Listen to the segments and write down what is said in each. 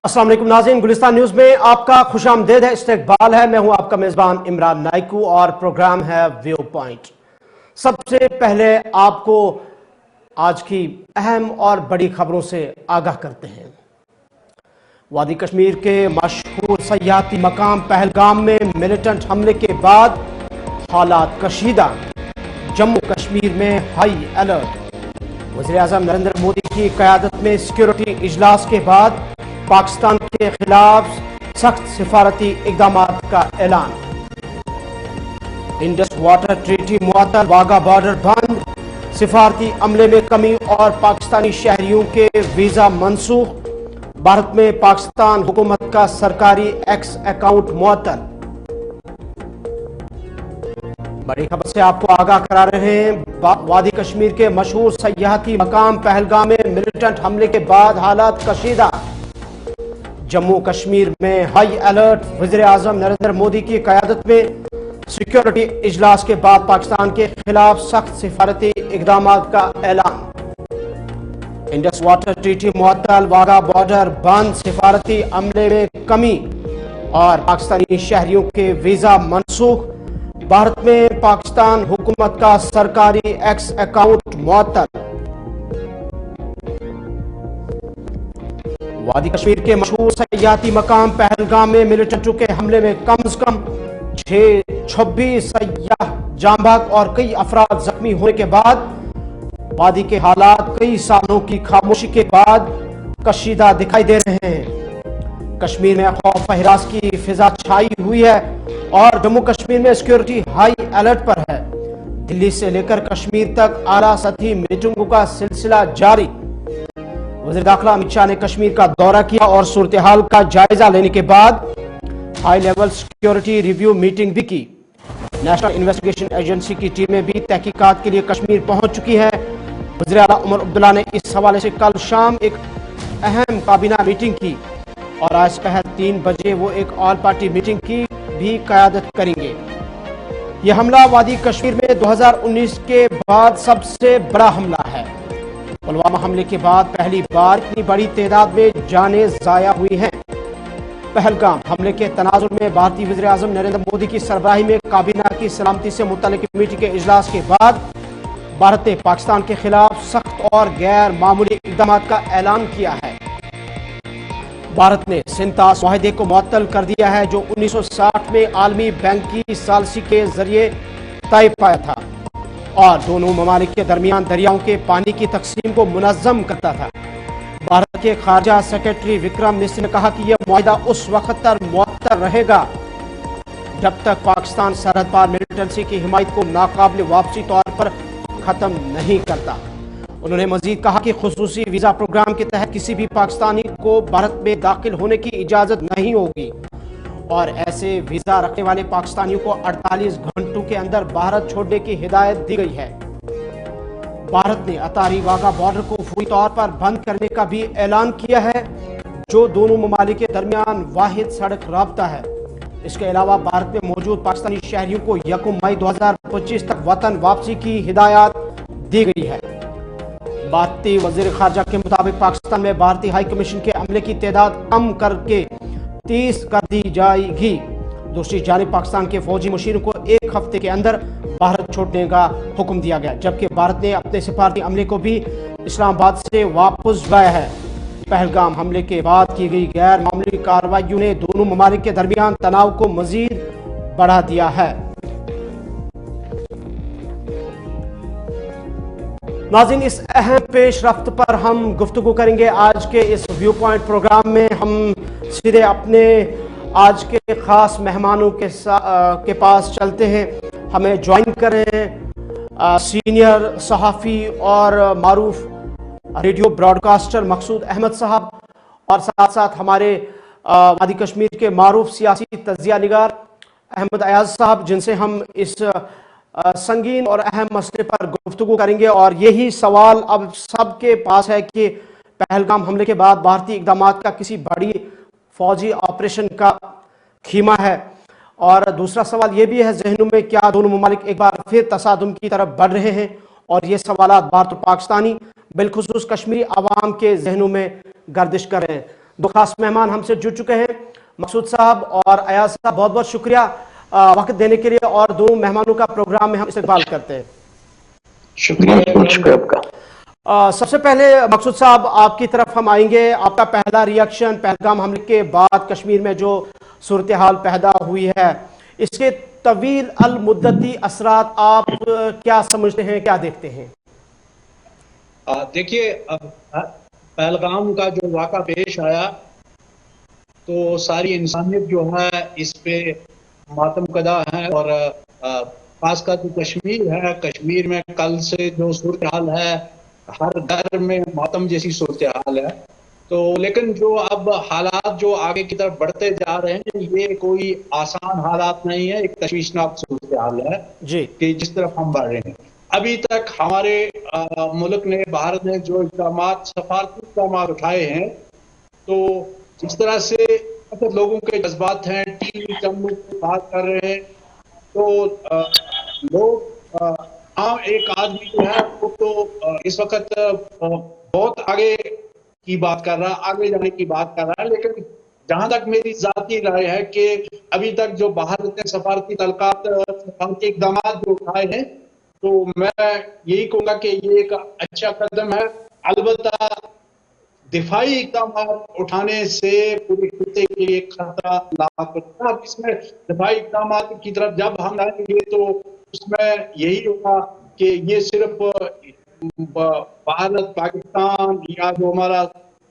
अस्सलाम वालेकुम नाज़रीन, गुलिस्तान न्यूज़ में आपका खुशामदीद है, इस्तकबाल है। मैं हूं आपका मेज़बान इमरान नाइकू और प्रोग्राम है व्यू पॉइंट। सबसे पहले आपको आज की अहम और बड़ी खबरों से आगाह करते हैं। वादी कश्मीर के मशहूर सयाहती मकाम पहलगाम में मिलिटेंट हमले के बाद हालात कशीदा। जम्मू कश्मीर में हाई अलर्ट। वज़ीर आज़म नरेंद्र मोदी की क़यादत में सिक्योरिटी इजलास के बाद पाकिस्तान के खिलाफ सख्त सिफारती इकदाम का ऐलान। इंडस वाटर ट्रीटी मुअत्तल, वाघा बॉर्डर बंद, सिफारती अमले में कमी और पाकिस्तानी शहरियों के वीजा मनसूख। भारत में पाकिस्तान हुकूमत का सरकारी एक्स अकाउंट मुअत्तल। बड़ी खबर से आपको आगाह करा रहे हैं। वादी कश्मीर के मशहूर सयाहती मकाम पहलगाम में मिलिटेंट हमले के बाद हालात कशीदा। जम्मू कश्मीर में हाई अलर्ट। वज़ीर आज़म नरेंद्र मोदी की क़यादत में सिक्योरिटी इजलास के बाद पाकिस्तान के खिलाफ सख्त सिफारती इकदाम का ऐलान। इंडस वाटर ट्रीटी मुअत्तल, वाघा बॉर्डर बंद, सिफारती अमले में कमी और पाकिस्तानी शहरियों के वीजा मनसूख। भारत में पाकिस्तान हुकूमत का सरकारी एक्स अकाउंट मुअत्तल। वादी कश्मीर के मशहूर सयाहती मकाम पहलगाम में मिलिटेंटों के हमले में कम से कम 26 सयाह जांबाग और कई अफराद जख्मी होने के बाद वादी के हालात कई सालों की खामोशी के बाद कशीदा दिखाई दे रहे हैं। कश्मीर में खौफ हिरास की फिजा छाई हुई है और जम्मू कश्मीर में सिक्योरिटी हाई अलर्ट पर है। दिल्ली से लेकर कश्मीर तक आला सतही मीटिंगों का सिलसिला जारी। वज़ीर दाखिला अमित शाह ने कश्मीर का दौरा किया और सूरत हाल का जायजा लेने के बाद high level security review meeting भी की। नेशनल इन्वेस्टिगेशन एजेंसी की टीमें भी तहकीकात के लिए कश्मीर पहुंच चुकी है। वज़ीर आला उमर अब्दुल्ला ने इस हवाले से कल शाम एक अहम काबीना मीटिंग की और आज दोपहर 3 बजे वो एक ऑल पार्टी मीटिंग की भी क़यादत करेंगे। यह हमला वादी कश्मीर में 2019 के बाद सबसे बड़ा हमला है। पुलवामा हमले के बाद पहली बार इतनी बड़ी तादाद में जानें ज़ाया हुई हैं। पहलगाम हमले के तनाजुर में भारतीय वज़ीर आज़म नरेंद्र मोदी की सरबराही में काबीना की सलामती से मुतल्लिक़ कमेटी के इजलास के बाद भारत ने पाकिस्तान के खिलाफ सख्त और गैर मामूली इक़दाम का ऐलान किया है। भारत ने सिंतास मुआहदे को मुअत्तल कर दिया है जो 1960 में आलमी बैंक की सालसी के जरिए तय पाया था और दोनों ममालिक के दरमियान दरियाओं के पानी की तकसीम को मुनज़्ज़म करता था। भारत के खारजा सेक्रेटरी विक्रम मिश्र ने कहा कि यह मुआहदा उस वक्त तक मुअत्तल रहेगा जब तक पाकिस्तान सरहद पार मिलिटेंसी की हिमायत को नाकाबिल वापसी तौर पर ख़त्म नहीं करता। उन्होंने मजीद कहा कि खुसूसी वीज़ा प्रोग्राम के तहत किसी भी पाकिस्तानी को भारत में दाखिल होने की इजाज़त नहीं होगी और ऐसे वीज़ा रखने वाले पाकिस्तानियों को 48 घंटों के अंदर भारत छोड़ने की हिदायत दी गई है। भारत ने अतारी वाघा बॉर्डर को फौरी तौर पर बंद करने का भी ऐलान किया है जो दोनों ममालिक के दरमियान वाहिद सड़क राब्ता है। इसके अलावा भारत में मौजूद पाकिस्तानी शहरियों को 1 मई 2025 तक वतन वापसी की हिदायत दी गई है। भारतीय वज़ीर खारजा के मुताबिक पाकिस्तान में भारतीय हाई कमीशन के अमले की तादाद कम करके 30 कर दी जाएगी। दूसरी जानिब पाकिस्तान के फौजी मुशीरों को 1 हफ्ते के अंदर भारत छोड़ने का हुक्म दिया गया जबकि भारत ने अपने सिफारती अमले को भी इस्लामाबाद से वापस लाया है। पहलगाम हमले के बाद की गई गैर मामूली कार्रवाइयों ने दोनों ममालिक के दरमियान तनाव को मजीद बढ़ा दिया है। नाज़रीन, इस अहम पेशरफ्त पर हम गुफ्तगू करेंगे आज के इस व्यू पॉइंट प्रोग्राम में। हम सीधे अपने आज के ख़ास मेहमानों के पास चलते हैं। हमें ज्वाइन करें सीनियर सहाफ़ी और मारूफ रेडियो ब्रॉडकास्टर मकसूद अहमद साहब और साथ साथ हमारे वादी कश्मीर के मारूफ सियासी तज्ज़िया निगार अहमद अयाज साहब, जिनसे हम इस संगीन और अहम मसले पर गुफ्तगू करेंगे। और यही सवाल अब सबके पास है कि पहलगाम हमले के बाद भारतीय इक़दाम का किसी बड़ी फौजी ऑपरेशन का खीमा है और दूसरा सवाल ये भी है जहनों में, क्या दोनों ममालिक एक बार फिर तसादुम की तरफ बढ़ रहे हैं। और ये सवाल भारत और पाकिस्तानी बिलखुसूस कश्मीरी आवाम के जहनों में गर्दिश कर रहे हैं। दो खास मेहमान हमसे जुड़ चुके हैं, मकसूद साहब और अयाज साहब। बहुत बहुत शुक्रिया वक्त देने के लिए, और दोनों मेहमानों का प्रोग्राम में हम इस्तेमाल करते हैं। शुक्रिया आपका। सबसे पहले मकसूद साहब, आपकी तरफ हम आएंगे। आपका पहला रिएक्शन पहलगाम हमले के बाद कश्मीर में जो सूरत हाल पैदा हुई है, इसके तवील अल मुद्दती असरात आप क्या समझते हैं, क्या देखते हैं? देखिए, पहलगाम का जो वाक़ा पेश आया तो सारी इंसानियत जो है इस पे मातम कदा है। और खासकर जो कश्मीर है, कश्मीर में कल से जो सूरत हाल है, हर घर में मातम जैसी सूरत हाल है। तो लेकिन जो अब हालात जो आगे की तरफ बढ़ते जा रहे हैं, ये कोई आसान हालात नहीं है, एक तशवीशनाक सूरत हाल है जी कि जिस तरफ हम बढ़ रहे हैं। अभी तक हमारे मुल्क ने, भारत ने जो सफारती इक़दाम उठाए हैं, तो जिस तरह से लोगों के जज्बात हैं, टीवी चैनलों पे बात कर रहे हैं, तो लोग आम एक आदमी जो है वो तो इस वक्त बहुत आगे की बात कर रहा है, आगे जाने की बात कर रहा है। लेकिन जहां तक मेरी जाती राय है कि अभी तक जो भारत ने सफारती तलकात, सफारती इक़दाम जो उठाए हैं, तो मैं यही कहूँगा कि ये एक अच्छा कदम है। अलबत्ता दिफाई इक़दाम उठाने से पूरे खित्ते के लिए खतरा लाक होता है। इसमें दिफाई इक़दाम की तरफ जब हम आएंगे तो उसमें यही होगा कि ये सिर्फ भारत, पाकिस्तान या जो हमारा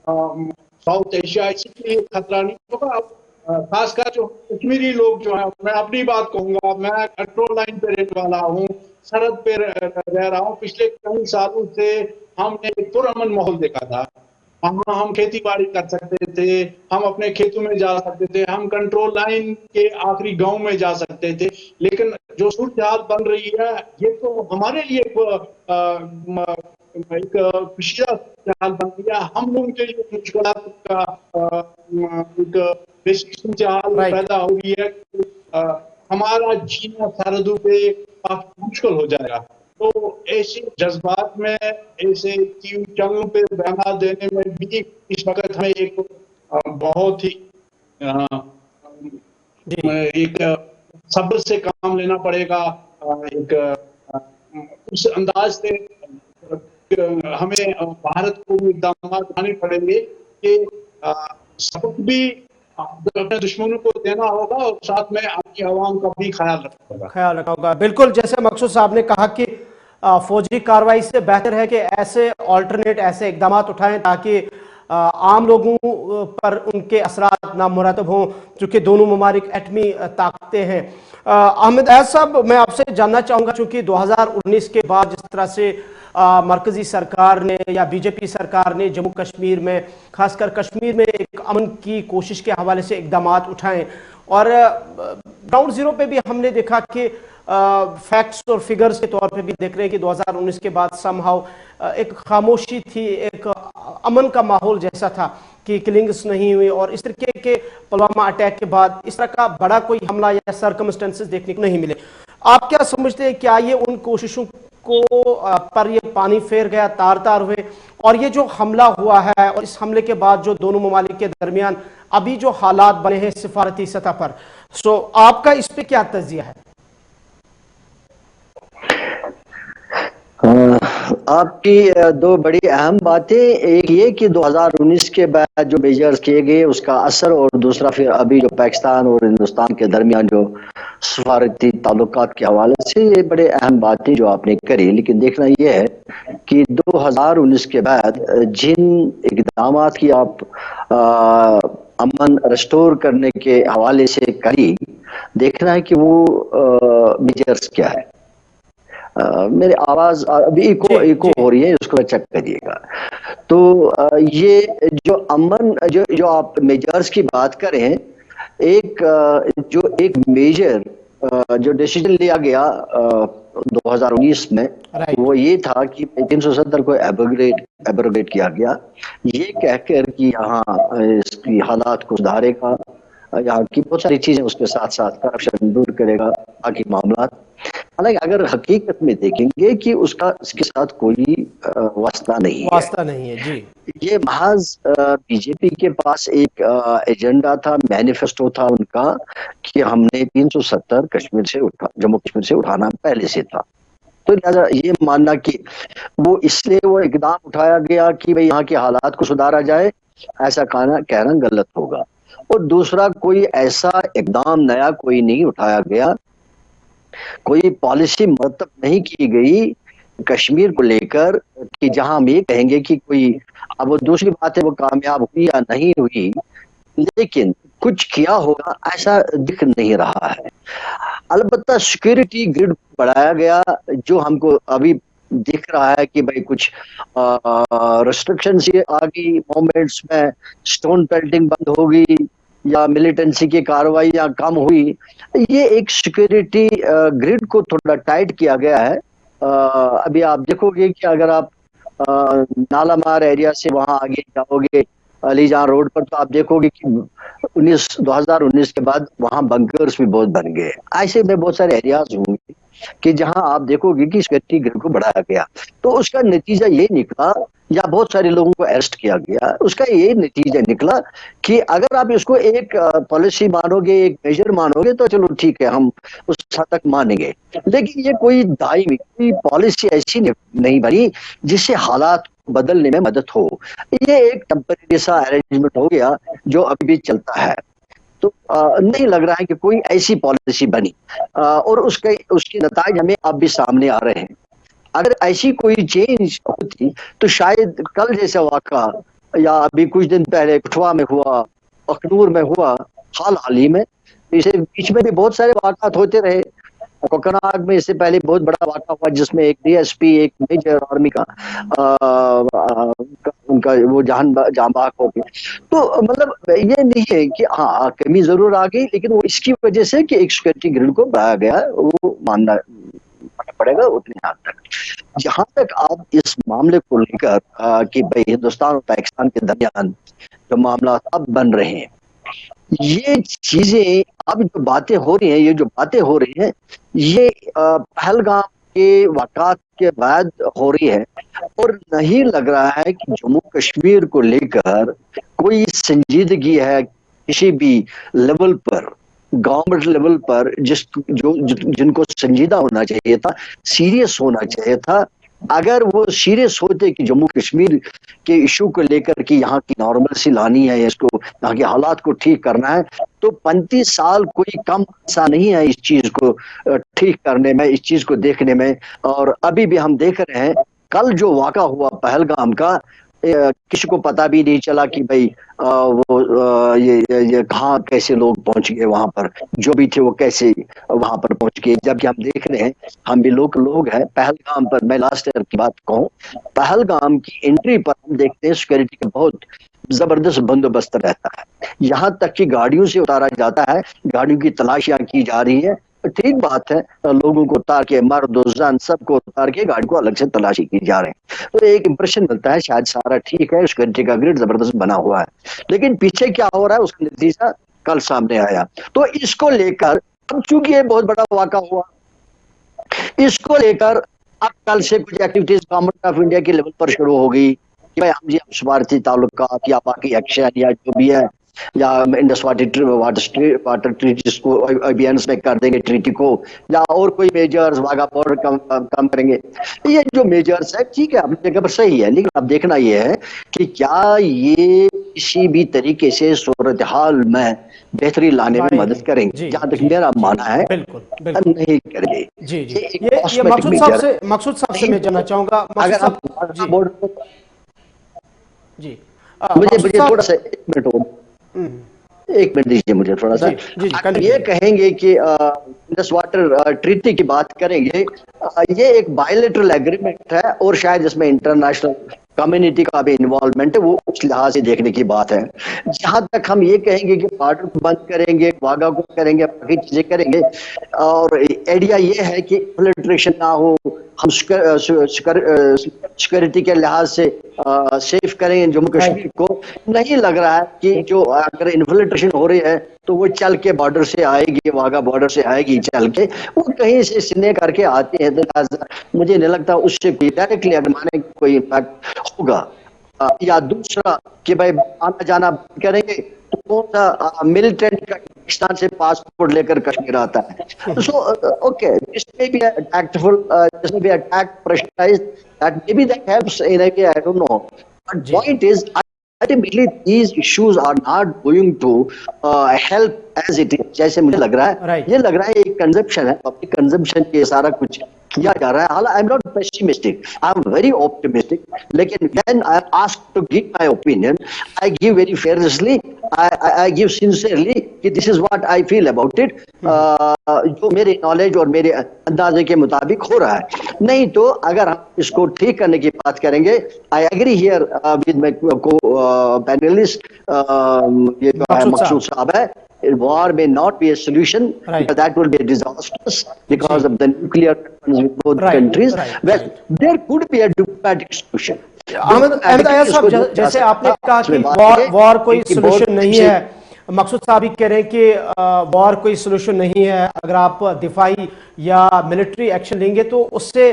साउथ एशिया, इसी के लिए खतरा नहीं होगा। खासकर जो कश्मीरी लोग जो है, मैं अपनी बात कहूँगा, मैं कंट्रोल लाइन पे रहने वाला हूँ, सरहद पे रह रहा हूँ। पिछले कई सालों से हमने एक पुरअमन माहौल देखा था। हम खेती बाड़ी कर सकते थे, हम अपने खेतों में जा सकते थे, हम कंट्रोल लाइन के आखिरी गांव में जा सकते थे। लेकिन जो सूरत हाल बन रही है, ये तो हमारे लिए एक खुशियां हाल बन गया। हम लोगों के लिए मुश्किलात का एक बेसिक सूरत हाल पैदा हो रही है। हमारा जीना सरहदों पे काफी मुश्किल हो जाएगा। तो ऐसे जज्बात में, ऐसे चैनलों पे बयान देने में भी इस वक्त हमें एक बहुत ही एक सब्र से काम लेना पड़ेगा। एक उस अंदाज से हमें भारत को इक़दाम उठाने पड़ेंगे कि सबक भी अपने दुश्मनों को देना होगा और साथ में आपकी आवाम का भी ख्याल रखना होगा। बिल्कुल, जैसे मकसूद साहब ने कहा कि फौजी कार्रवाई से बेहतर है कि ऐसे ऑल्टरनेट, ऐसे इकदाम उठाएं ताकि आम लोगों पर उनके असरात नामुरातब हों, चूंकि दोनों ममालिक एटमी ताकतें हैं। अहमद अयाज साहब, मैं आपसे जानना चाहूँगा, चूंकि 2019 के बाद जिस तरह से मरकजी सरकार ने या बीजेपी सरकार ने जम्मू कश्मीर में, खासकर कश्मीर में एक अमन की कोशिश के हवाले से इकदाम उठाएं, और ग्राउंड जीरो पे भी हमने देखा कि फैक्ट्स और फिगर्स के तौर पे भी देख रहे हैं कि 2019 के बाद समहाउ एक खामोशी थी, एक अमन का माहौल जैसा था कि किलिंग्स नहीं हुई, और इस तरीके के पुलवामा अटैक के बाद इस तरह का बड़ा कोई हमला या सर्कमस्टेंसेस देखने को नहीं मिले। आप क्या समझते हैं, क्या ये उन कोशिशों को पर ये पानी फेर गया, तार तार हुए, और ये जो हमला हुआ है और इस हमले के बाद जो दोनों ममालिक के दरमियान अभी जो हालात बने हैं सिफारती सतह पर, सो आपका इस पे क्या तजिया है? आपकी दो बड़ी अहम बातें, एक ये कि 2019 के बाद जो मेजर्स किए गए उसका असर, और दूसरा फिर अभी जो पाकिस्तान और हिंदुस्तान के दरमियान जो सफारती ताल्लुकात के हवाले से, ये बड़े अहम बातें जो आपने करी। लेकिन देखना यह है कि 2019 के बाद जिन इकदाम की आप अमन रिस्टोर करने के हवाले से करी, देखना है कि वो मेजर्स क्या है। मेरी आवाज अभी इको हो रही है, उसको चेक करिएगा। तो ये जो अमन जो आप मेजर्स की बात करें, एक मेजर जो डिसीजन लिया गया 2019 में, वो ये था कि 370 को एब्रोगेट किया गया, ये कहकर कि यहाँ इसकी हालात को सुधारेगा, यहाँ की बहुत सारी चीजें उसके साथ साथ करप्शन दूर करेगा, बाकी मामला। हालांकि अगर हकीकत में देखेंगे कि उसके साथ कोई वास्ता नहीं है, वास्ता नहीं है जी। ये महज बीजेपी के पास एक एजेंडा था, मैनिफेस्टो था उनका कि हमने 370 जम्मू कश्मीर से उठाना पहले से था। तो लिहाजा ये मानना कि वो इसलिए वो इकदाम उठाया गया कि भाई यहाँ के हालात को सुधारा जाए, ऐसा कहना गलत होगा। और दूसरा, कोई ऐसा इकदाम नया कोई नहीं उठाया गया, कोई पॉलिसी मरतब नहीं की गई कश्मीर को लेकर कि जहां हम ये कहेंगे कि कोई, अब वो दूसरी बात है वो कामयाब हुई या नहीं हुई, लेकिन कुछ किया होगा ऐसा दिख नहीं रहा है। अलबत्ता सिक्योरिटी ग्रिड बढ़ाया गया, जो हमको अभी दिख रहा है कि भाई कुछ रिस्ट्रिक्शन आ गई मूवमेंट्स में, स्टोन पेल्टिंग बंद हो गई या मिलिटेंसी की कार्रवाइयां कम हुई, ये एक सिक्योरिटी ग्रिड को थोड़ा टाइट किया गया है। अभी आप देखोगे कि अगर आप नालामार एरिया से वहां आगे जाओगे अलीजान रोड पर, तो आप देखोगे कि 2019 के बाद वहां बंकर्स भी बहुत बन गए। ऐसे में बहुत सारे एरियाज होंगे कि जहां आप देखोगे कि सिक्योरिटी ग्रिड को बढ़ाया गया, तो उसका नतीजा ये निकला, या बहुत सारे लोगों को अरेस्ट किया गया, उसका ये नतीजा निकला कि अगर आप इसको एक पॉलिसी मानोगे, एक मेजर मानोगे, तो चलो ठीक है, हम उस हद तक मानेंगे। लेकिन ये कोई दायमी कोई पॉलिसी ऐसी नहीं बनी जिससे हालात बदलने में मदद हो। ये एक टेम्परेरी सा अरेंजमेंट हो गया जो अभी भी चलता है। तो नहीं लग रहा है कि कोई ऐसी पॉलिसी बनी, और उसके नताज हमें अब भी सामने आ रहे हैं। अगर ऐसी कोई चेंज होती तो शायद कल जैसा वाक़ा, या अभी कुछ दिन पहले कठुआ में हुआ, अखनूर में हुआ, हाल ही में, इसे बीच में भी बहुत सारे वाक़ात होते रहे। कोकनाग में इससे पहले बहुत बड़ा वाक़ा हुआ जिसमें एक डीएसपी, एक मेजर आर्मी का उनका वो जान बाग हो गया। तो मतलब ये नहीं है कि हाँ कमी जरूर आ गई, लेकिन वो इसकी वजह से कि एक सिक्योरिटी ग्रिड को बढ़ाया गया, वो मानना पड़ेगा उतनी हद तक। जहां तक आप इस मामले को लेकर कि भाई हिंदुस्तान और पाकिस्तान के दरमियान जो मामला अब बन रहे हैं, ये चीजें अब जो बातें हो रही हैं, ये पहलगाम के वाक़ात के बाद हो रही है, और नहीं लग रहा है कि जम्मू कश्मीर को लेकर कोई संजीदगी है किसी भी लेवल पर, गवर्नमेंट लेवल पर, जिनको संजीदा होना चाहिए था, सीरियस होना चाहिए था। अगर वो सीरियस होते कि जम्मू कश्मीर के इशू को लेकर कि यहाँ की नॉर्मलसी लानी है, इसको यहाँ के हालात को ठीक करना है, तो 35 साल कोई कम सा नहीं है इस चीज को ठीक करने में, इस चीज को देखने में। और अभी भी हम देख रहे हैं, कल जो वाक़ा हुआ पहलगाम का, किसी को पता भी नहीं चला कि भाई ये कहाँ कैसे लोग पहुंच गए वहां पर, जो भी थे वो कैसे वहां पर पहुंच गए। जबकि हम देख रहे हैं, हम भी लोग हैं पहलगाम पर, मैं लास्ट ईयर की बात कहूँ, पहलगाम की एंट्री पर हम देखते हैं सिक्योरिटी का बहुत जबरदस्त बंदोबस्त रहता है, यहाँ तक कि गाड़ियों से उतारा जाता है, गाड़ियों की तलाशियां की जा रही है। ठीक बात है, लोगों को उतार के, मर्द जन सबको उतार के गाड़ी को अलग से तलाशी की जा रहे हैं, तो एक इंप्रेशन मिलता है शायद सारा ठीक है, सिक्योरिटी का ग्रिड जबरदस्त बना हुआ है। लेकिन पीछे क्या हो रहा है उसका नतीजा कल सामने आया। तो इसको लेकर अब चूंकि ये बहुत बड़ा वाक़ा हुआ, इसको लेकर अब कल से कुछ एक्टिविटीज गवर्नमेंट ऑफ इंडिया के लेवल पर शुरू हो गई कि भाई हम जी स्वार्थी ताल्लुकात या बाकी एक्शन या जो भी है, या इंडस वाटर ट्रीटी को अभियान में कर देंगे ट्रीटी को, या और कोई मेजर्स वाघा बॉर्डर कम करेंगे। ये जो मेजर्स है ठीक है, अपनी जगह पर सही है, लेकिन अब देखना ये है कि क्या ये किसी भी तरीके से सूरत हाल में बेहतरी लाने में मदद करेंगे। जहां तक मेरा मानना है बिल्कुल नहीं करेंगे। जी। ये मकसूद साहब से मैं जानना चाहूंगा, अगर आप जी मुझे थोड़ा सा एक मिनट दीजिए मुझे थोड़ा सा। ये कहेंगे कि इंडस वाटर ट्रीटी की बात करेंगे, ये एक बायलैटरल एग्रीमेंट है और शायद इसमें इंटरनेशनल कम्युनिटी का भी इन्वॉल्वमेंट है, वो उस लिहाज से देखने की बात है। जहां तक हम ये कहेंगे कि बॉर्डर को बंद करेंगे, वाघा को करेंगे, बाकी चीजें करेंगे, और आइडिया ये है कि इन्फिल्ट्रेशन ना हो, हम सिक्योरिटी के लिहाज से सेफ करेंगे जम्मू कश्मीर को। नहीं लग रहा है कि जो अगर इन्फिल्ट्रेशन हो रही है तो तो वो चल के बॉर्डर से आएगी, वाघा बॉर्डर से आएगी चल के, वो कहीं से सीने करके आते हैं। तो मुझे नहीं लगता उससे कोई डायरेक्टली माने कोई इम्पैक्ट होगा। या दूसरा कि भाई आना जाना करेंगे तो कौन सा मिलिटेंट पाकिस्तान से पासपोर्ट लेकर कश्मीर आता है। So okay, this may be tactful, this may be attack pressurised, that may be that helps in a way, I don't know, but point is ultimately these issues are not going to help as it is। जैसे मुझे लग रहा है, Right. ये लग रहा है एक कंजप्शन है, पब्लिक कंजप्शन के सारा कुछ किया जा रहा है। हालांकि I am not pessimistic, I am very optimistic, लेकिन when I am asked to give my opinion, I give very fairly, I give sincerely कि this is what I feel about it, जो मेरे नॉलेज और मेरे अंदाजे के मुताबिक हो रहा है। नहीं तो अगर हम इसको ठीक करने की बात करेंगे, I agree here with my co panellist, ये जो है मकसूद साहब है, war may not be a solution, Right. because that will be disastrous because of the nuclear weapons with both Right. countries। Right. Well, there could be a diplomatic solution। Ahmad Ayaz साहब, जैसे आपने कहा कि वॉर कोई सोल्यूशन नहीं है, मकसूद साहब ही कह रहे हैं कि वॉर कोई सोल्यूशन नहीं है, अगर आप दिफाई या मिलिट्री एक्शन लेंगे तो उससे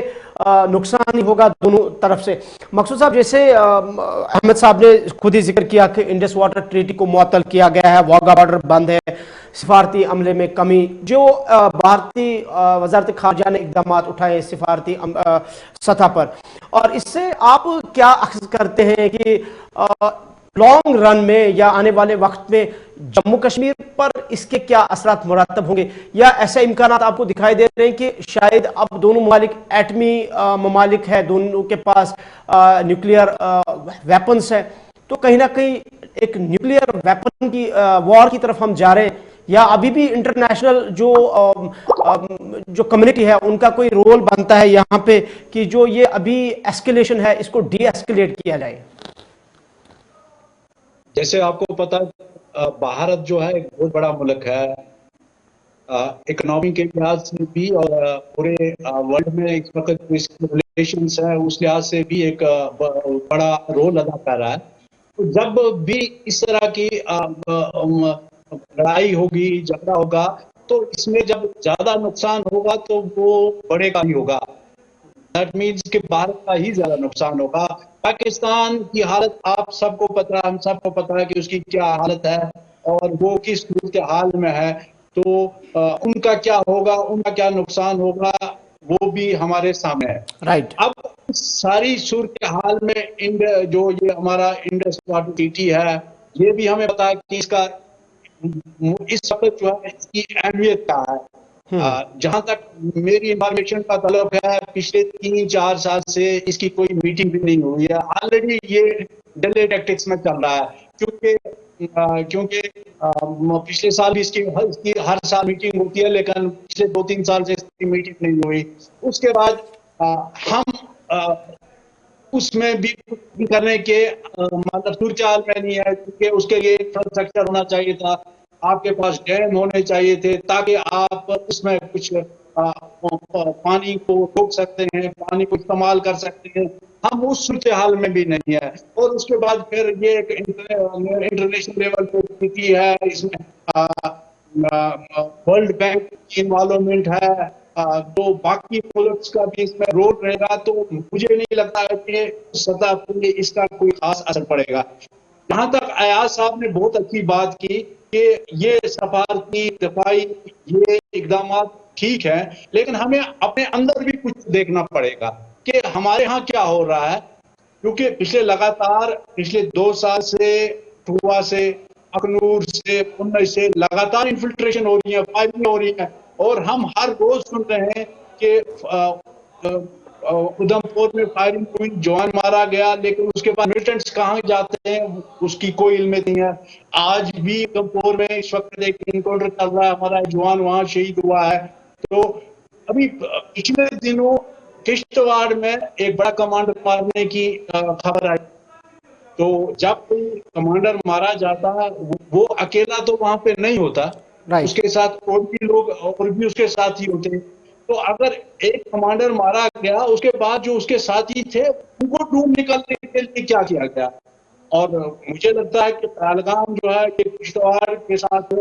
नुकसान ही होगा दोनों तरफ से। मकसूद साहब, जैसे अहमद साहब ने खुद ही जिक्र किया कि इंडस वाटर ट्रीटी को मुअत्तल किया गया है, वाघा बॉर्डर बंद है, सिफारती अमले में कमी, जो भारतीय वजारत खारजा ने इकदाम उठाए सिफारती सतह पर, और इससे आप क्या अख्ज़ करते हैं कि लॉन्ग रन में या आने वाले वक्त में जम्मू कश्मीर पर इसके क्या असरात मुरतब होंगे, या ऐसे इम्कान आपको दिखाई दे रहे हैं कि शायद अब दोनों ममालिक एटमी ममालिक है, दोनों के पास न्यूक्लियर वेपन्स है, तो कहीं ना कहीं एक न्यूक्लियर वेपन की वॉर की तरफ हम जा रहे हैं, या अभी भी इंटरनेशनल जो कम्युनिटी है उनका कोई रोल बनता है यहाँ पे कि जो ये अभी एस्केलेशन है इसको डी एस्केलेट किया जाए? जैसे आपको पता है, भारत जो है एक बहुत बड़ा मुल्क है, इकोनॉमी के लिहाज से भी और पूरे वर्ल्ड में इस वक्त जो इसके रिलेशंस है उस लिहाज से भी एक बड़ा रोल अदा कर रहा है। तो जब भी इस तरह की लड़ाई होगी, झगड़ा होगा, तो इसमें जब ज्यादा नुकसान होगा तो वो बढ़ेगा ही होगा। दैट मीन्स कि भारत का ही ज्यादा नुकसान होगा। पाकिस्तान की हालत आप सबको पता है, हम सबको पता है कि उसकी क्या हालत है और वो किस सूरत के हाल में है। तो उनका क्या होगा, उनका क्या नुकसान होगा, वो भी हमारे सामने है। राइट। अब सारी सूरत के हाल में जो ये हमारा इंडस वाटर ट्रीटी है, ये भी हमें पता है कि इसका इस वक्त जो है इसकी अहमियत क्या है। जहां तक मेरी इंफॉर्मेशन का तलब है, पिछले 3-4 साल से इसकी कोई मीटिंग भी नहीं हुई है। ऑलरेडी ये डिले टैक्टिक्स में चल रहा है, क्योंकि पिछले साल भी इसकी हर साल मीटिंग होती है, लेकिन पिछले 2-3 साल से इसकी मीटिंग नहीं हुई। उसके बाद हम उसमें भी करने के मतलब सूरचाल में नहीं है, क्योंकि उसके लिए इंफ्रास्ट्रक्चर होना चाहिए था, आपके पास डैम होने चाहिए थे ताकि आप उसमें कुछ पानी को रोक सकते हैं, पानी को इस्तेमाल कर सकते हैं। हम उस सूरत हाल में भी नहीं है। और उसके बाद फिर ये एक इंटरनेशनल लेवल पे स्थिति है, इसमें वर्ल्ड बैंक की इन्वॉल्वमेंट है, तो बाकी मुल्क का भी इसमें रोल रहेगा। तो मुझे नहीं लगता है कि सतह पर इसका कोई खास असर पड़ेगा। जहां तक अयाज साहब ने बहुत अच्छी बात की कि ये सफारती दफाई ये इकदाम ठीक है, लेकिन हमें अपने अंदर भी कुछ देखना पड़ेगा कि हमारे यहाँ क्या हो रहा है, क्योंकि पिछले 2 साल से ठुआ से, अखनूर से, पुन्नई से लगातार इन्फिल्ट्रेशन हो रही है, फायरिंग हो रही है, और हम हर रोज सुन रहे हैं कि उधमपुर में फायरिंग हुई, जवान मारा गया, लेकिन उसके बाद मिलिटेंट्स कहाँ जाते हैं उसकी कोई इल्म नहीं है। आज भी उधमपुर में इस वक्त एक इनकाउंटर चल रहा है, हमारा जवान वहां शहीद हुआ है। तो अभी पिछले दिनों किश्तवाड़ में एक बड़ा कमांडर मारने की खबर आई। तो जब कोई कमांडर मारा जाता है, वो अकेला तो वहां पे नहीं होता, उसके साथ और भी लोग और भी उसके साथ ही होते हैं। तो अगर एक कमांडर मारा गया, उसके बाद जो उसके साथी थे उनको ढूंढ निकालने के लिए क्या किया गया? और मुझे लगता है कि पहलगाम जो है ये किश्तवाड़ के साथ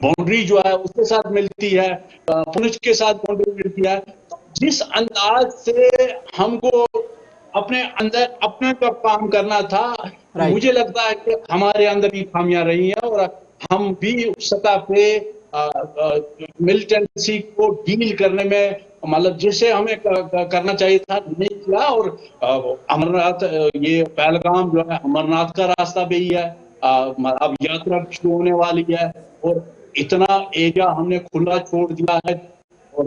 बाउंड्री जो है उसके साथ मिलती है, पुंछ के साथ बाउंड्री मिलती है। तो जिस अंदाज से हमको अपने अंदर अपने पर काम करना था, Right. मुझे लगता है कि हमारे अंदर भी खामियां रही हैं और हम भी उस सतह पे मिलिटेंसी को डील करने में मतलब जिसे हमें करना चाहिए था नहीं किया। और अमरनाथ ये पहलगाम जो है अमरनाथ का रास्ता भी है, अब यात्रा शुरू होने वाली है और इतना एरिया हमने खुला छोड़ दिया है। और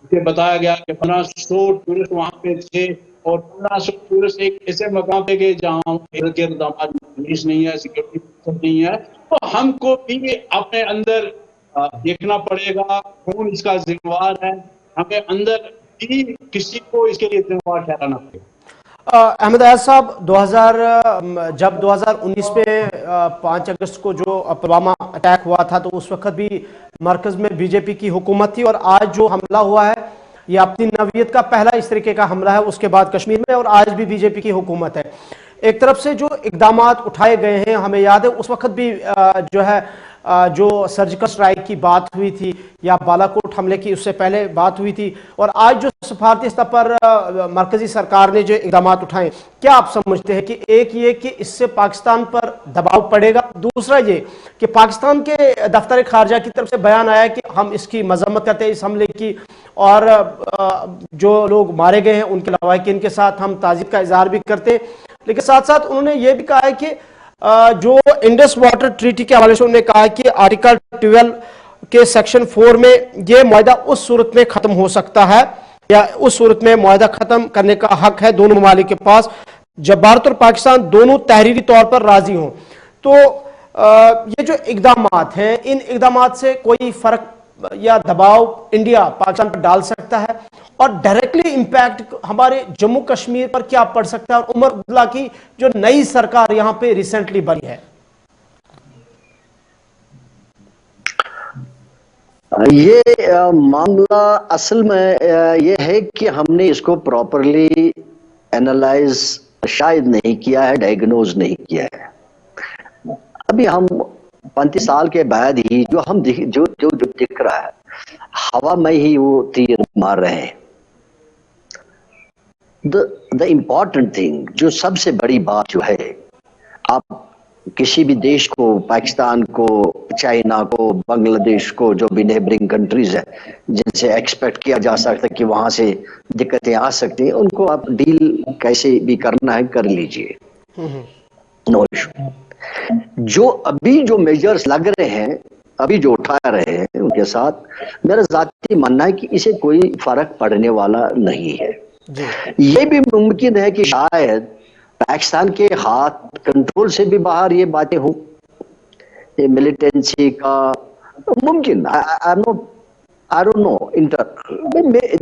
मुझे बताया गया कि 1500 टूरिस्ट वहां पे थे और 1500 टूरिस्ट एक ऐसे मकाम पे गए जहाँ इर्द गिर्द हमारी पुलिस नहीं है, सिक्योरिटी नहीं है। तो हमको भी अपने अंदर देखना पड़ेगा कौन इसका जिम्मेवार है, हमें अंदर भी किसी को इसके लिए जिम्मेवार ठहराना पड़ेगा। अहमद अयाज साहब, 2019 में 5 अगस्त को जो पुलवामा अटैक हुआ था तो उस वक्त भी मरकज में बीजेपी की हुकूमत थी और आज जो हमला हुआ है ये अपनी नवीयत का पहला इस तरीके का हमला है उसके बाद कश्मीर में, और आज भी बीजेपी की हुकूमत है। एक तरफ से जो इकदामात उठाए गए हैं, हमें याद है उस वक्त भी जो है जो सर्जिकल स्ट्राइक की बात हुई थी या बालाकोट हमले की उससे पहले बात हुई थी, और आज जो सफारती स्तर पर मरकजी सरकार ने जो इकदामात उठाए, क्या आप समझते हैं कि एक ये कि इससे पाकिस्तान पर दबाव पड़ेगा, दूसरा ये कि पाकिस्तान के दफ्तर खारजा की तरफ से बयान आया कि हम इसकी मजम्मत करते हैं इस हमले की, और जो लोग मारे गए हैं उनके लवाहिकीन के साथ हम ताज़ियत का इजहार भी करते हैं, लेकिन साथ साथ उन्होंने ये भी कहा है कि जो इंडस वाटर ट्रीटी के हवाले से उन्होंने कहा कि आर्टिकल 12 के सेक्शन 4 में ये मुआहदा उस सूरत में खत्म हो सकता है या उस सूरत में मुआहदा खत्म करने का हक है दोनों ममालिक के पास जब भारत और पाकिस्तान दोनों तहरीरी तौर पर राजी हों। तो ये जो इकदामात हैं, इन इकदामात से कोई फर्क या दबाव इंडिया पाकिस्तान पर डाल सकता है और डायरेक्टली इंपैक्ट हमारे जम्मू कश्मीर पर क्या पड़ सकता है, और उमर अब्दुल्ला की जो नई सरकार यहां पे रिसेंटली बनी है? ये मामला असल में ये है कि हमने इसको प्रॉपरली एनालाइज शायद नहीं किया है, डायग्नोज नहीं किया है। अभी हम 35 साल के बाद ही जो हम जो दिख रहा है हवा में ही वो तीर मार रहे हैं। द इम्पॉर्टेंट थिंग, जो सबसे बड़ी बात जो है, आप किसी भी देश को, पाकिस्तान को, चाइना को, बांग्लादेश को, जो भी नेबरिंग कंट्रीज है जिनसे एक्सपेक्ट किया जा सकता है कि वहां से दिक्कतें आ सकती हैं, उनको आप डील कैसे भी करना है कर लीजिए, नो इशू। जो अभी जो मेजर्स लग रहे हैं, अभी जो उठा रहे हैं, उनके साथ मेरा जाती मानना है कि इसे कोई फर्क पड़ने वाला नहीं है। ये भी मुमकिन है कि शायद पाकिस्तान के हाथ कंट्रोल से भी बाहर ये बातें हो, ये मिलिटेंसी का मुमकिन, आई डोंट नो,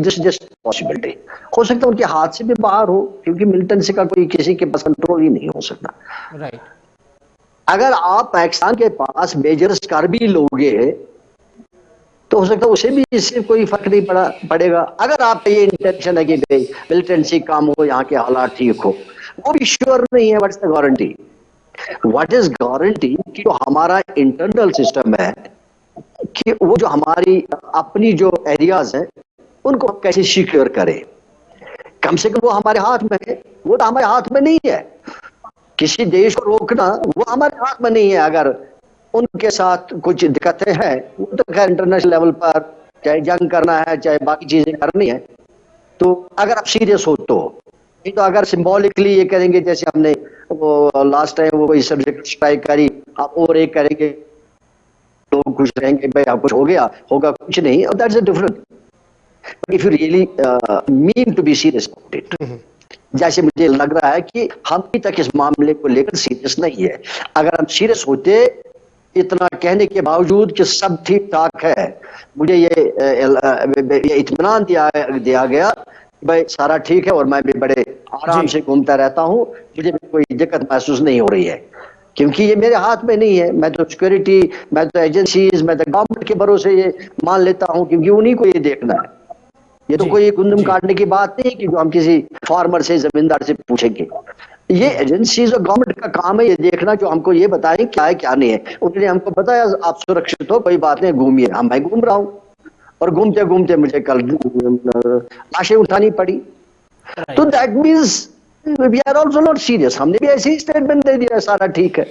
जस्ट पॉसिबिलिटी हो सकता है उनके हाथ से भी बाहर हो, क्योंकि मिलिटेंसी का कोई किसी के पास कंट्रोल ही नहीं हो सकता। राइट। अगर आप पाकिस्तान के पास मेजर्स कर भी लोगे तो हो सकता है उसे भी इससे कोई फर्क नहीं पड़ेगा। अगर आप ये इंटेंशन है कि भाई मिलिटेंसी काम हो, यहाँ के हालात ठीक हो, वो भी श्योर नहीं है। What is the guarantee? What is guarantee कि जो हमारा इंटरनल सिस्टम है कि वो जो हमारी अपनी जो एरियाज है उनको कैसे सिक्योर करें, कम से कम वो हमारे हाथ में है। वो तो हमारे हाथ में नहीं है, किसी देश को रोकना वो हमारे हाथ में नहीं है। अगर उनके साथ कुछ दिक्कतें हैं, वो तो खैर इंटरनेशनल लेवल पर चाहे जंग करना है चाहे बाकी चीजें करनी है, तो अगर आप सीरियस हो तो नहीं, तो अगर सिंबॉलिकली ये करेंगे जैसे हमने वो लास्ट टाइम वो कोई सर्जिकल स्ट्राइक करी, आप और एक करेंगे, लोग खुश रहेंगे भाई आप कुछ हो गया, होगा कुछ नहीं, that's a different. But if you really mean to be serious about it, जैसे मुझे लग रहा है कि हम अभी तक इस मामले को लेकर सीरियस नहीं है। अगर हम सीरियस होते, इतना कहने के बावजूद कि सब ठीक ठाक है, मुझे ये इत्मीनान दिया गया भाई सारा ठीक है और मैं भी बड़े आराम से घूमता रहता हूँ, मुझे कोई दिक्कत महसूस नहीं हो रही है, क्योंकि ये मेरे हाथ में नहीं है। मैं तो सिक्योरिटी, मैं तो एजेंसीज, मैं तो गवर्नमेंट के भरोसे ये मान लेता हूँ, क्योंकि उन्हीं को ये देखना है। ये तो कोई गुंदम काटने की बात नहीं कि जो हम किसी फार्मर से, जमींदार से पूछेंगे। ये एजेंसीज और गवर्नमेंट का काम है ये देखना, जो हमको ये बताएं क्या है क्या नहीं है। उन्होंने हमको बताया आप सुरक्षित हो, कोई बात नहीं, घूमिए। हम मैं घूम रहा हूँ और घूमते घूमते मुझे कल लाशें उठानी पड़ी। तो that means we are also not serious. हमने भी ऐसे ही स्टेटमेंट दे दिया, सारा ठीक है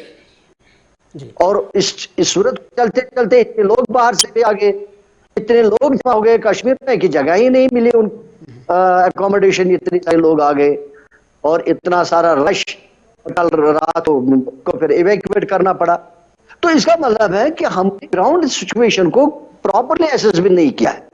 जी। और इस सूरत चलते चलते इतने लोग बाहर से भी आ गए, इतने लोग जमा हो गए कश्मीर में कि जगह ही नहीं मिली उन अकोमोडेशन, इतने सारे लोग आ गए और इतना सारा रश, कल रात को फिर इवैक्यूएट करना पड़ा। तो इसका मतलब है कि हमने ग्राउंड सिचुएशन को प्रॉपरली असेस भी नहीं किया है।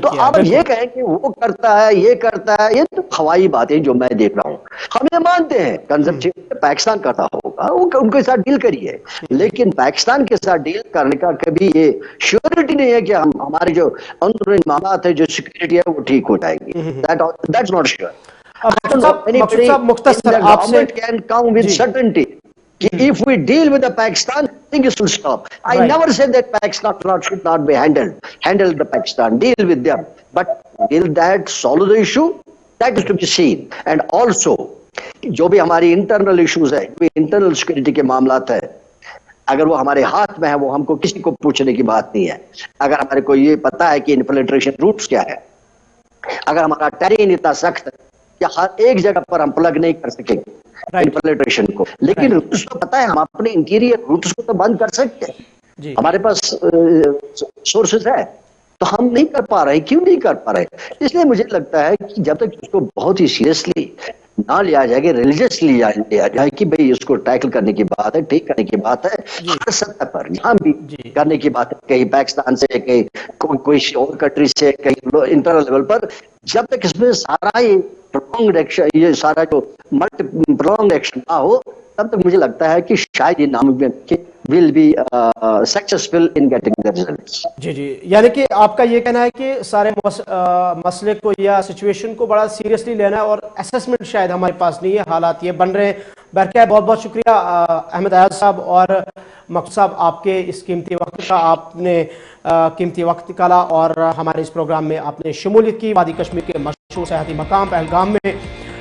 तो आप ये कहें कि वो करता है ये करता है, ये तो हवाई बातें जो मैं देख रहा हूं। हम ये मानते हैं कंजम्पशन पाकिस्तान करता होगा, वो उनके साथ डील करिए, लेकिन पाकिस्तान के साथ डील करने का कभी ये श्योरिटी नहीं है कि हम हमारे जो अंदरूनी मामला है, जो सिक्योरिटी है, वो ठीक हो जाएगी। That's not sure. मुख्तसर आपसे can come with certainty if we deal with the Pakistan, things will stop. I never said that Pakistan should not be handle the Pakistan, deal with them, but will that solve the issue? That is to be seen. And also जो भी हमारी internal issues है, internal security के मामलात है, अगर वो हमारे हाथ में है, वो हमको किसी को पूछने की बात नहीं है। अगर हमारे को ये पता है कि इन्फिल्ट्रेशन रूट्स क्या है, अगर हमारा टेरेन इतना सख्त है कि हर एक जगह पर हम प्लग नहीं कर सकेंगे इन्फिल्ट्रेशन को, लेकिन रूट्स तो पता है, हम अपने इंटीरियर रूट्स को तो बंद कर सकते हैं, हमारे पास सोर्सेस है, तो हम नहीं कर पा रहे। क्यों नहीं कर पा रहे? इसलिए मुझे लगता है कि जब तक इसको बहुत ही सीरियसली ना लिया जाएगा, रिलीजियसली लिया जाए कि भाई इसको टैकल करने की बात है, ठीक करने की बात है, हर सतह पर जहां भी करने की बात है, कहीं पाकिस्तान से, कहीं कोई और कंट्री से, कहीं इंटरनल लेवल पर, जब तक इसमें सारा ये प्रोलॉन्ग्ड एक्शन, ये सारा जो प्रोलॉन्ग्ड एक्शन ना हो, तब तक मुझे लगता है कि शायद ये नामुमकिन will be successful in getting the results. जी जी, यानी कि आपका ये कहना है कि सारे मसले को या सिचुएशन को बड़ा सीरियसली लेना है और असेसमेंट शायद हमारे पास नहीं है, हालात ये बन रहे हैं। बहरकैफ बहुत बहुत शुक्रिया अहमद अयाज साहब और मकसूद साहब, आपके इस कीमती वक्त का, आपने कीमती वक्त निकाला और हमारे इस प्रोग्राम में आपने शमूलियत की। वादी कश्मीर के मशहूर सयाहती मकाम पहलगाम में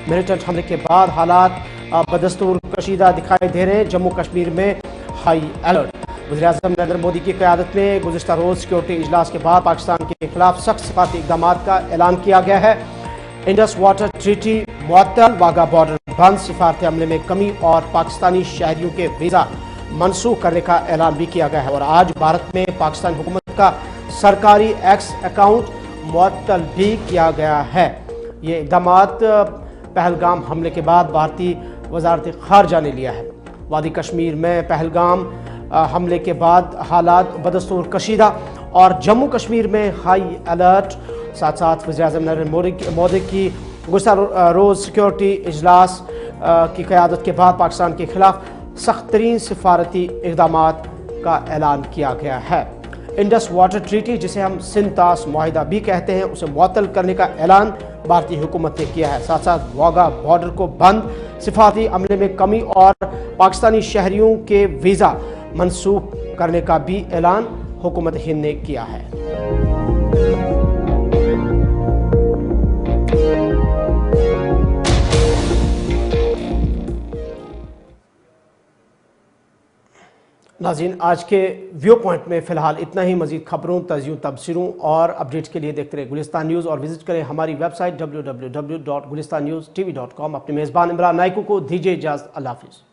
मिलिटेंट हमले के बाद हालात बदस्तूर कशीदा दिखाई दे रहे हैं। जम्मू कश्मीर में हाई अलर्ट। वज़ीर-ए-आज़म नरेंद्र मोदी की क़यादत में गुज़िश्ता रोज़ सिक्योरिटी इजलास के बाद पाकिस्तान के खिलाफ सख्त सिफारती इक़दाम का ऐलान किया गया है। इंडस वाटर ट्रीटी मुअत्तल, वाघा बॉर्डर बंद, सिफारती अमले में कमी और पाकिस्तानी शहरियों के वीज़ा मनसूख करने का ऐलान भी किया गया है। और आज भारत में पाकिस्तान हुकूमत का सरकारी एक्स अकाउंट मुअत्तल भी किया गया है। ये इक़दामात पहलगाम हमले के बाद भारतीय वज़ारत ख़ारजा ने लिया है। वादी कश्मीर में पहलगाम हमले के बाद हालात बदस्तूर कशीदा और जम्मू कश्मीर में हाई अलर्ट। साथ साथ वज़ीर-ए-आज़म नरेंद्र मोदी की गुज़िश्ता रोज़ सिक्योरिटी इजलास की क़यादत के बाद पाकिस्तान के खिलाफ सख्त तरीन सिफारती इक़दामात का ऐलान किया गया है। इंडस वाटर ट्रीटी, जिसे हम सिंतास मुआहिदा भी कहते हैं, उसे मुअत्तल करने का ऐलान भारतीय हुकूमत ने किया है। साथ साथ वाघा बॉर्डर को बंद, सिफारती अमले में कमी और पाकिस्तानी शहरियों के वीज़ा मनसूख करने का भी ऐलान हुकूमत हिंद ने किया है। नाज़रीन, आज के व्यू पॉइंट में फ़िलहाल इतना ही। मज़ीद खबरों, तज़ियों, तबसरों और अपडेट्स के लिए देखते रहे गुलिस्तान न्यूज़ और विजिट करें हमारी वेबसाइट www.gulistannewstv.com। अपने मेज़बान इमरान नाइकू को दीजिए इजाज़त। अल्लाह हाफ़िज़।